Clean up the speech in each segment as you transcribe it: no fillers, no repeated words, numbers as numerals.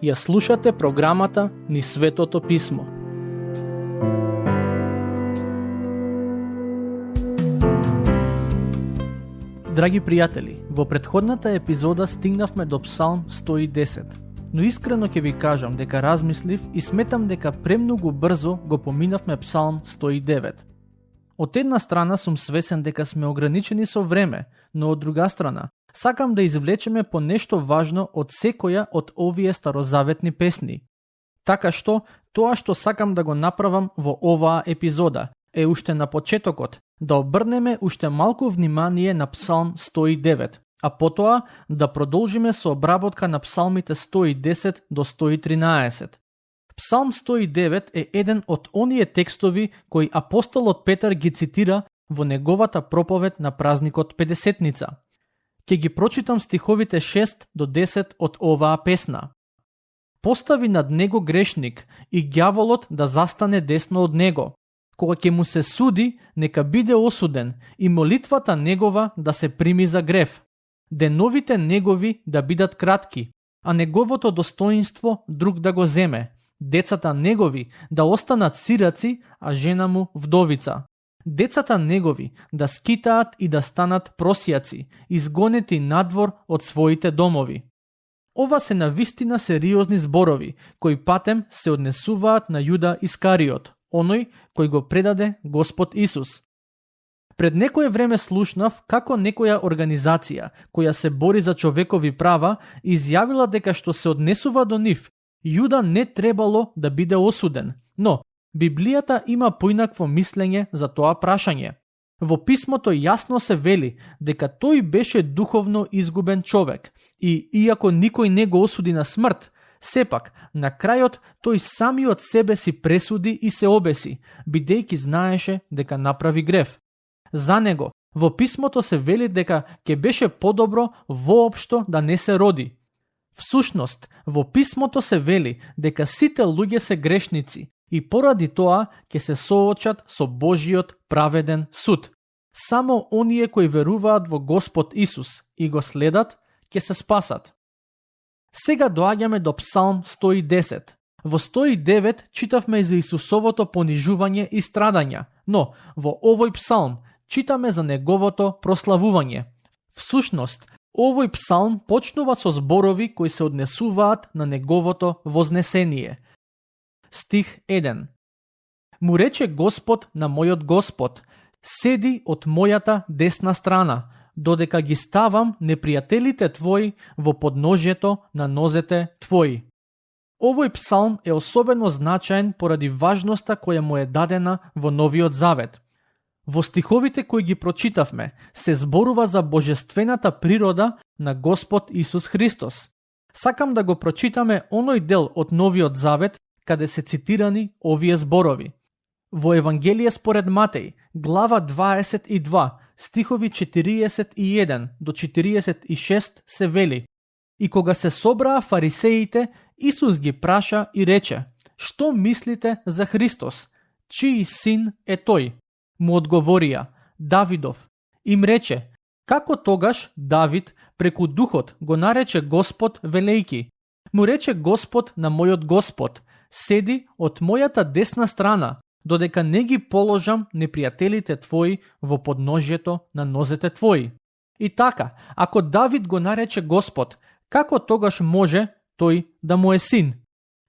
Ја слушате програмата Низ Светото Писмо. Драги пријатели, во претходната епизода стигнавме до Псалм 110, но искрено ќе ви кажам дека размислив и сметам дека премногу брзо го поминавме Псалм 109. Од една страна сум свесен дека сме ограничени со време, но од друга страна сакам да извлечеме по нешто важно од секоја од овие старозаветни песни. Така што, тоа што сакам да го направам во оваа епизода е уште на почетокот да обрнеме уште малку внимание на Псалм 109, а потоа да продолжиме со обработка на псалмите 110 до 113. Псалм 109 е еден од оние текстови кои апостолот Петар ги цитира во неговата проповед на празникот Педесетница. Ќе ги прочитам стиховите 6 до 10 од оваа песна. Постави над него грешник и ѓаволот да застане десно од него. Кога ќе му се суди, нека биде осуден и молитвата негова да се прими за грев. Деновите негови да бидат кратки, а неговото достоинство друг да го земе. Децата негови да останат сираци, а жена му вдовица. Децата негови да скитаат и да станат просијаци, изгонети надвор од своите домови. Ова се навистина сериозни зборови, кои патем се однесуваат на Јуда Искариот, оној кој го предаде Господ Исус. Пред некое време слушнав како некоја организација, која се бори за човекови права, изјавила дека што се однесува до нив, Јуда не требало да биде осуден, но Библијата има поинакво мислење за тоа прашање. Во писмото јасно се вели дека тој беше духовно изгубен човек и иако никој не го осуди на смрт, сепак на крајот тој самиот себе си пресуди и се обеси, бидејќи знаеше дека направи грев. За него во писмото се вели дека ќе беше подобро воопшто да не се роди. Всушност, во писмото се вели дека сите луѓе се грешници и поради тоа ќе се соочат со Божиот праведен суд. Само оние кои веруваат во Господ Исус и го следат, ќе се спасат. Сега доаѓаме до Псалм 110. Во 109 читавме за Исусовото понижување и страдања, но во овој псалм читаме за неговото прославување. Всушност, овој псалм почнува со зборови кои се однесуваат на неговото вознесение. Стих 1. Му рече Господ на мојот Господ, седи од мојата десна страна, додека ги ставам непријателите твои во подножјето на нозете твои. Овој псалм е особено значаен поради важноста која му е дадена во Новиот Завет. Во стиховите кои ги прочитавме се зборува за божествената природа на Господ Исус Христос. Сакам да го прочитаме оној дел од Новиот Завет каде се цитирани овие зборови. Во Евангелие според Матеј, глава 22, стихови 41 до 46 се вели: И кога се собраа фарисеите, Исус ги праша и рече: Што мислите за Христос? Чиј син е тој? Му одговорија: Давидов. Им рече: Како тогаш Давид преку Духот го нарече Господ велејки? Му рече Господ на мојот Господ: Седи од мојата десна страна, додека не ги положам непријателите твои во подножјето на нозете твои. И така, ако Давид го нарече Господ, како тогаш може тој да му е син?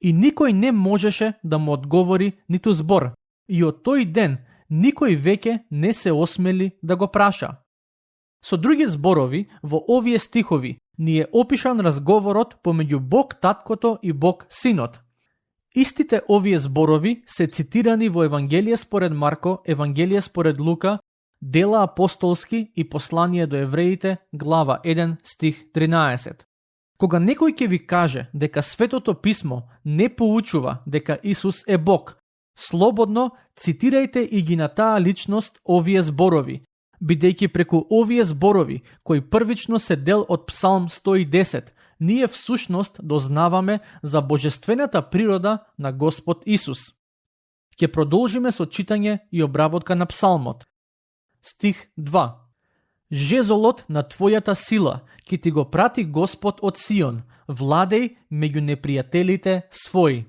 И никој не можеше да му одговори ниту збор. И од тој ден никој веќе не се осмели да го праша. Со други зборови, во овие стихови ни е опишан разговорот помеѓу Бог Таткото и Бог Синот. Истите овие зборови се цитирани во Евангелие според Марко, Евангелие според Лука, Дела апостолски и Послание до евреите, глава 1, стих 13. Кога некој ќе ви каже дека Светото Писмо не поучува дека Исус е Бог, слободно цитирајте и ги на таа личност овие зборови, бидејќи преку овие зборови, кои првично се дел од Псалм 110, ние всушност дознаваме за божествената природа на Господ Исус. Ќе продолжиме со читање и обработка на псалмот. Стих 2. Жезолот на твојата сила ќе ти го прати Господ од Сион, владеј меѓу непријателите своји.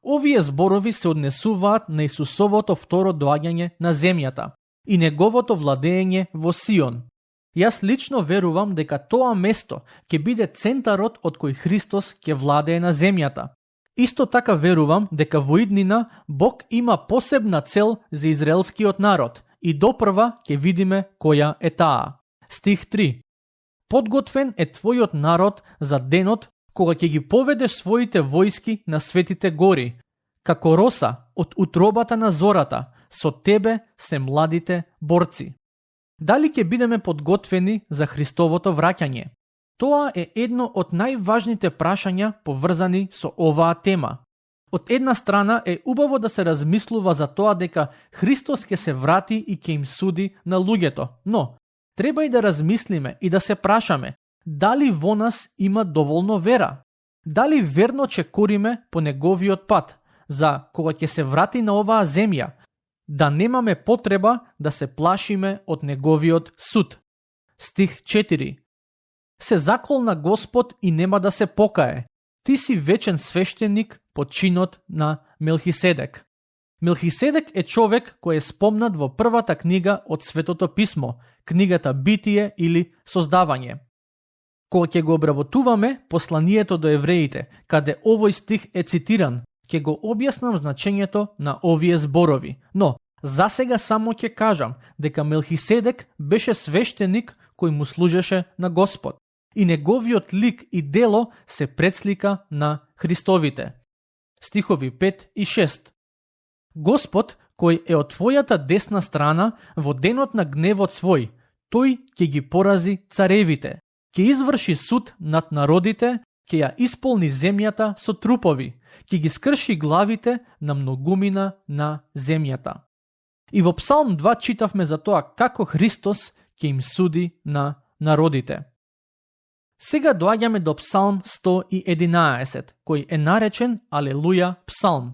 Овие зборови се однесуваат на Исусовото второ доаѓање на земјата и неговото владење во Сион. Јас лично верувам дека тоа место ќе биде центарот од кој Христос ќе владее на земјата. Исто така верувам дека во иднина Бог има посебна цел за израелскиот народ и допрва ќе видиме која е таа. Стих 3. Подготвен е твојот народ за денот кога ќе ги поведеш своите војски на светите гори. Како роса од утробата на зората, со тебе се младите борци. Дали ќе бидеме подготвени за Христовото враќање? Тоа е едно од најважните прашања поврзани со оваа тема. Од една страна е убаво да се размислува за тоа дека Христос ќе се врати и ќе им суди на луѓето, но треба и да размислиме и да се прашаме дали во нас има доволно вера? Дали верно чекориме по неговиот пат, за кога ќе се врати на оваа земја, да немаме потреба да се плашиме од неговиот суд. Стих 4. Се заколна Господ и нема да се покае. Ти си вечен свештеник по чинот на Мелхиседек. Мелхиседек е човек кој е спомнат во првата книга од Светото писмо, книгата Битие или Создавање. Кога ќе го обработуваме посланието до евреите, каде овој стих е цитиран, ќе го објаснам значењето на овие зборови, но засега само ќе кажам дека Мелхиседек беше свештеник кој му служеше на Господ и неговиот лик и дело се предслика на Христовите. Стихови 5 и 6. Господ, кој е од твојата десна страна во денот на гневот свој, тој ќе ги порази царевите, ќе изврши суд над народите, ќе ја исполни земјата со трупови, ќе ги скрши главите на многумина на земјата. И во Псалм 2 читавме за тоа како Христос ќе им суди на народите. Сега доаѓаме до Псалм 111, кој е наречен Алелуја Псалм.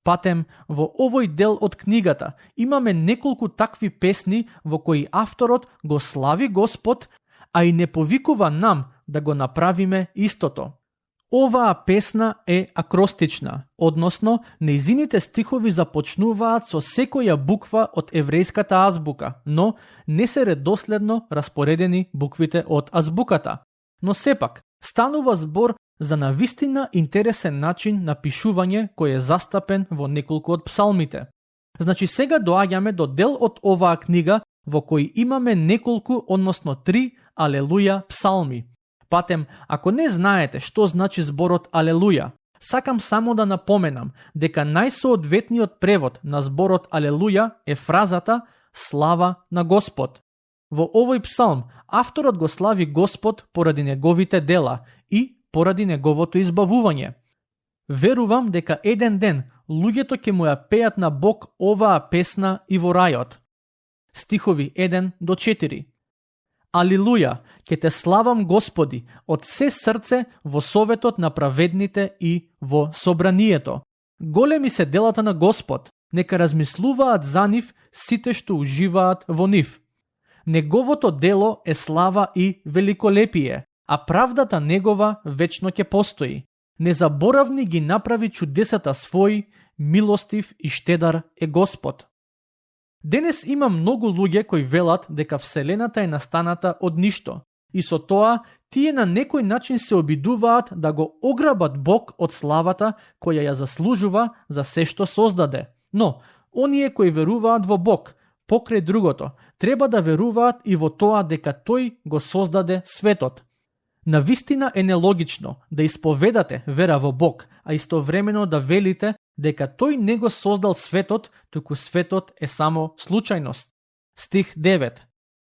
Патем, во овој дел од книгата имаме неколку такви песни во кои авторот го слави Господ, а и не повикува нам да го направиме истото. Оваа песна е акростична, односно, нејзините стихови започнуваат со секоја буква од еврејската азбука, но не се редоследно распоредени буквите од азбуката. Но сепак, станува збор за навистина интересен начин на пишување кој е застапен во неколку од псалмите. Значи сега доаѓаме до дел од оваа книга во кој имаме неколку, односно 3 Алелуја псалми. Патем, ако не знаете што значи зборот Алелуја, сакам само да напоменам дека најсоодветниот превод на зборот Алелуја е фразата Слава на Господ. Во овој псалм авторот го слави Господ поради неговите дела и поради неговото избавување. Верувам дека еден ден луѓето ќе му ја пеат на Бог оваа песна и во рајот. Стихови 1 до 4. Алилуја, ќе те славам Господи од се срце во советот на праведните и во собранието. Големи се делата на Господ, нека размислуваат за нив сите што уживаат во нив. Неговото дело е слава и великолепие, а правдата негова вечно ќе постои. Незаборавни ги направи чудесата свој, милостив и штедар е Господ. Денес има многу луѓе кои велат дека Вселената е настаната од ништо и со тоа тие на некој начин се обидуваат да го ограбат Бог од славата која ја заслужува за се што создаде. Но, оние кои веруваат во Бог, покрај другото, треба да веруваат и во тоа дека Тој го создаде светот. Навистина е нелогично да исповедате вера во Бог, а истовремено да велите дека Тој не го создал светот, туку светот е само случајност. Стих 9.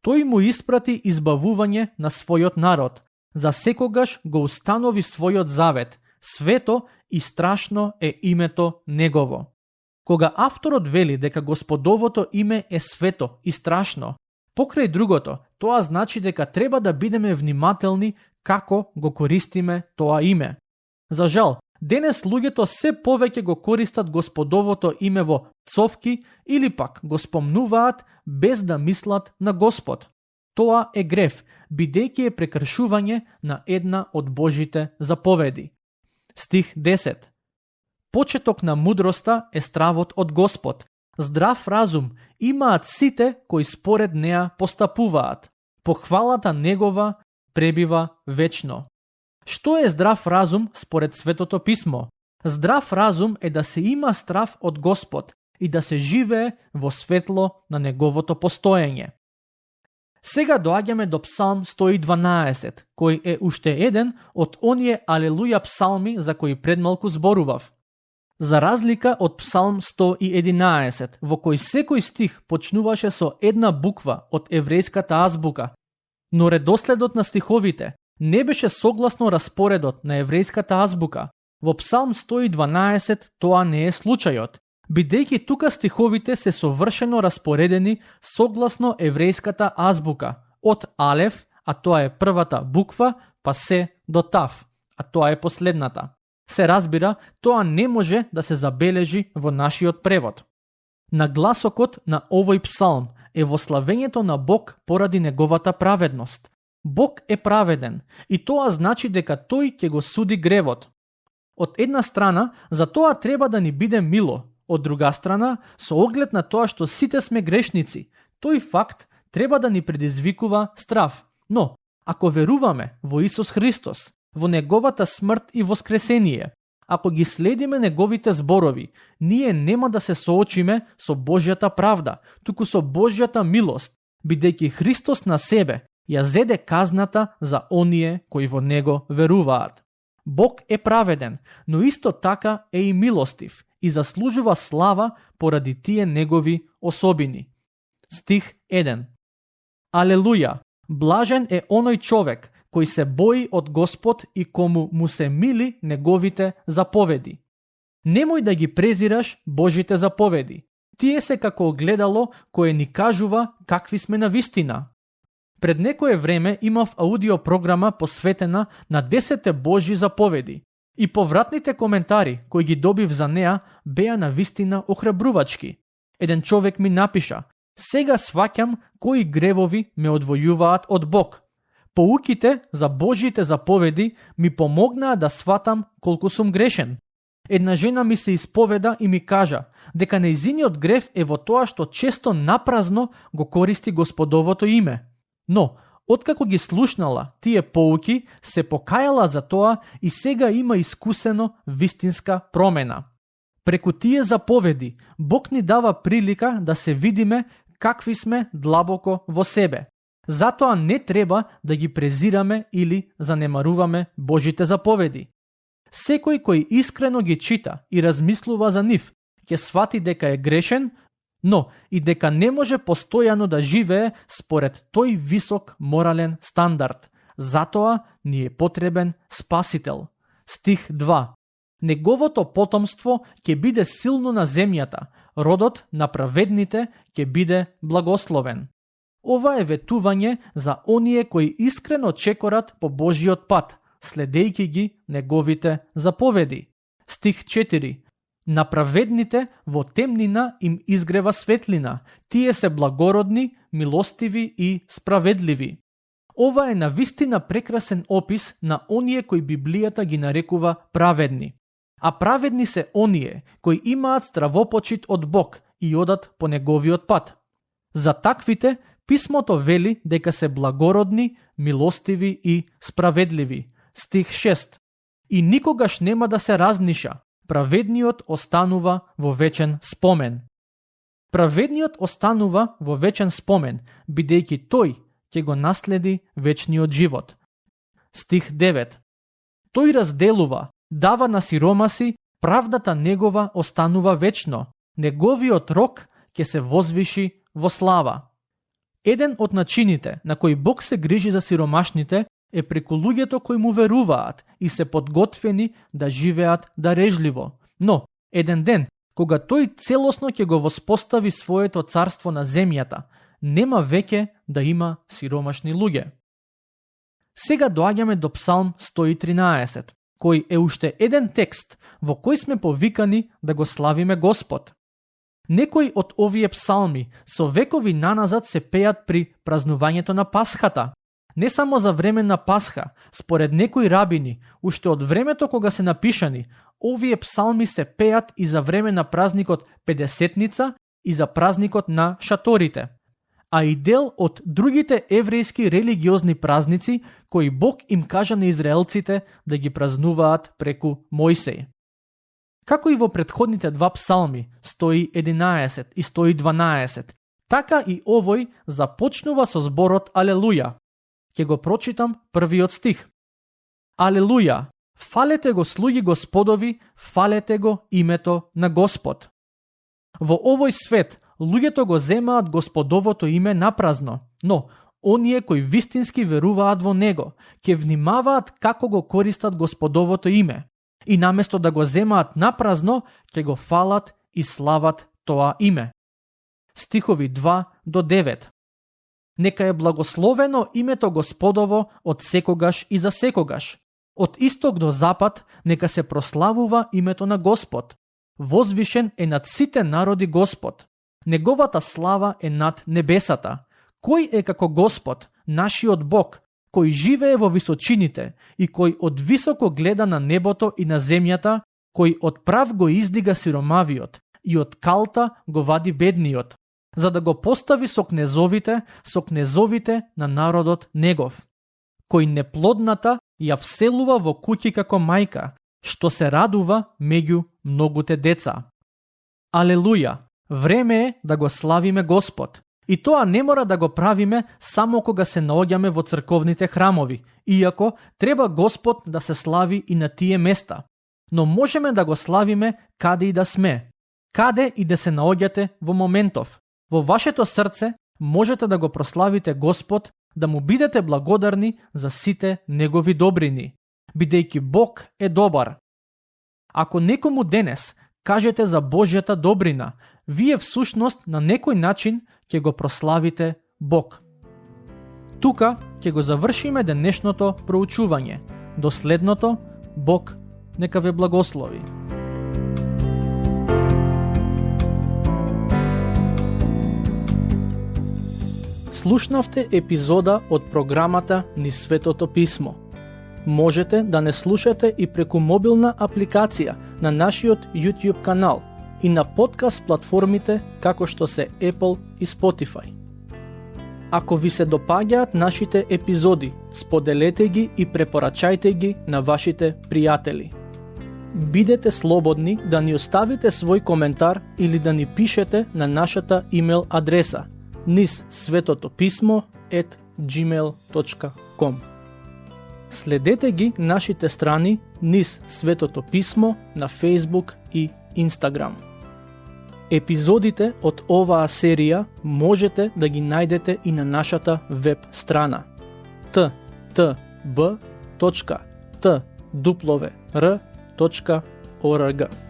Тој му испрати избавување на својот народ, за секогаш го установи својот завет, свето и страшно е името негово. Кога авторот вели дека Господовото име е свето и страшно, покрај другото, тоа значи дека треба да бидеме внимателни како го користиме тоа име. За жал, денес луѓето се повеќе го користат Господовото име во цовки или пак го спомнуваат без да мислат на Господ. Тоа е грев, бидејќи е прекршување на една од Божите заповеди. Стих 10. Почеток на мудроста е стравот од Господ. Здрав разум имаат сите кои според неа постапуваат. Похвалата негова пребива вечно. Што е здрав разум според Светото писмо? Здрав разум е да се има страв од Господ и да се живее во светло на неговото постоење. Сега доаѓаме до Псалм 112, кој е уште еден од оние алелуја псалми за кои предмалку зборував. За разлика од Псалм 111, во кој секој стих почнуваше со една буква од еврејската азбука, но редоследот на стиховите не беше согласно распоредот на еврејската азбука, во Псалм 112 тоа не е случајот, бидејќи тука стиховите се совршено распоредени согласно еврејската азбука, од Алеф, а тоа е првата буква, па се до Тав, а тоа е последната. Се разбира, тоа не може да се забележи во нашиот превод. Нагласокот на овој псалм е во славењето на Бог поради неговата праведност. Бог е праведен и тоа значи дека тој ќе го суди гревот. Од една страна, за тоа треба да ни биде мило, од друга страна, со оглед на тоа што сите сме грешници, тој факт треба да ни предизвикува страв. Но, ако веруваме во Исус Христос, во неговата смрт и воскресение, ако ги следиме неговите зборови, ние нема да се соочиме со Божјата правда, туку со Божјата милост, бидејќи Христос на себе ја зеде казната за оние кои во него веруваат. Бог е праведен, но исто така е и милостив и заслужува слава поради тие негови особини. Стих 1. Алелуја! Блажен е оној човек кој се бои од Господ и кому му се мили неговите заповеди. Немој да ги презираш Божите заповеди. Тие се како огледало кое ни кажува какви сме на вистина. Пред некое време имав аудиопрограма посветена на 10 Божји заповеди и повратните коментари кои ги добив за неа беа на вистина охрабрувачки. Еден човек ми напиша: сега сваќам кои гревови ме одвојуваат од Бог. Поуките за Божите заповеди ми помогнаа да сватам колку сум грешен. Една жена ми се исповеда и ми кажа дека нејзиниот грев е во тоа што често напразно го користи Господовото име. Но, откако ги слушнала тие поуки, се покајала за тоа и сега има искусено вистинска промена. Преку тие заповеди, Бог ни дава прилика да се видиме какви сме длабоко во себе. Затоа не треба да ги презираме или занемаруваме Божите заповеди. Секој кој искрено ги чита и размислува за нив, ќе свати дека е грешен, но и дека не може постојано да живее според тој висок морален стандард. Затоа ни е потребен Спасител. Стих 2. Неговото потомство ќе биде силно на земјата, родот на праведните ќе биде благословен. Ова е ветување за оние кои искрено чекорат по Божиот пат, следејќи ги неговите заповеди. Стих 4. На праведните во темнина им изгрева светлина, тие се благородни, милостиви и справедливи. Ова е навистина прекрасен опис на оние кои Библијата ги нарекува праведни. А праведни се оние кои имаат стравопочит од Бог и одат по неговиот пат. За таквите писмото вели дека се благородни, милостиви и справедливи. Стих 6. И никогаш нема да се разниша, праведниот останува во вечен спомен. Праведниот останува во вечен спомен, бидејќи тој ќе го наследи вечниот живот. Стих 9. Тој разделува, дава на сиромаси, правдата негова останува вечно, неговиот рок ќе се возвиши во слава. Еден од начините на кои Бог се грижи за сиромашните е преку луѓето кои му веруваат и се подготвени да живеат дарежливо. Но, еден ден, кога тој целосно ќе го воспостави своето царство на земјата, нема веќе да има сиромашни луѓе. Сега доаѓаме до Псалм 113, кој е уште еден текст во кој сме повикани да го славиме Господ. Некои од овие псалми со векови наназад се пеат при празнувањето на Пасхата. Не само за време на Пасха, според некои рабини, уште од времето кога се напишани, овие псалми се пеат и за време на празникот Педесетница и за празникот на шаторите, а и дел од другите еврејски религиозни празници кои Бог им кажа на израелците да ги празнуваат преку Мојсеј. Како и во претходните два псалми, 111 и 112, така и овој започнува со зборот Алелуја. Ќе го прочитам првиот стих. Алелуја, фалете го слуги Господови, фалете го името на Господ. Во овој свет, луѓето го земаат Господовото име напразно, но оние кои вистински веруваат во него, ќе внимаваат како го користат Господовото име, и наместо да го земаат напразно, ќе го фалат и слават тоа име. Стихови 2 до 9. Нека е благословено името Господово од секогаш и за секогаш. Од исток до запад нека се прославува името на Господ. Возвишен е над сите народи Господ. Неговата слава е над небесата. Кој е како Господ, нашиот Бог, кој живее во височините и кој од високо гледа на небото и на земјата, кој од прав го издига сиромавиот и од калта го вади бедниот, за да го постави со кнезовите на народот негов, кој неплодната ја вселува во куќи како мајка, што се радува меѓу многуте деца. Алелуја! Време е да го славиме Господ. И тоа не мора да го правиме само кога се наоѓаме во црковните храмови, иако треба Господ да се слави и на тие места. Но можеме да го славиме каде и да сме, каде и да се наоѓате во моментов. Во вашето срце можете да го прославите Господ, да му бидете благодарни за сите негови добрини, бидејќи Бог е добар. Ако некому денес кажете за Божјата добрина, вие всушност на некој начин ќе го прославите Бог. Тука ќе го завршиме денешното проучување. До следното, Бог нека ве благослови. Слушнавте епизода од програмата Низ Светото Писмо. Можете да не слушате и преку мобилна апликација на нашиот YouTube канал и на подкаст платформите како што се Apple и Spotify. Ако ви се допаѓаат нашите епизоди, споделете ги и препорачајте ги на вашите пријатели. Бидете слободни да ни оставите свој коментар или да ни пишете на нашата имейл адреса nizsvetotopismo@gmail.com. Следете ги нашите страни Низ Светото Писмо на Facebook и Instagram. Епизодите од оваа серија можете да ги најдете и на нашата веб страна ttb.twr.org.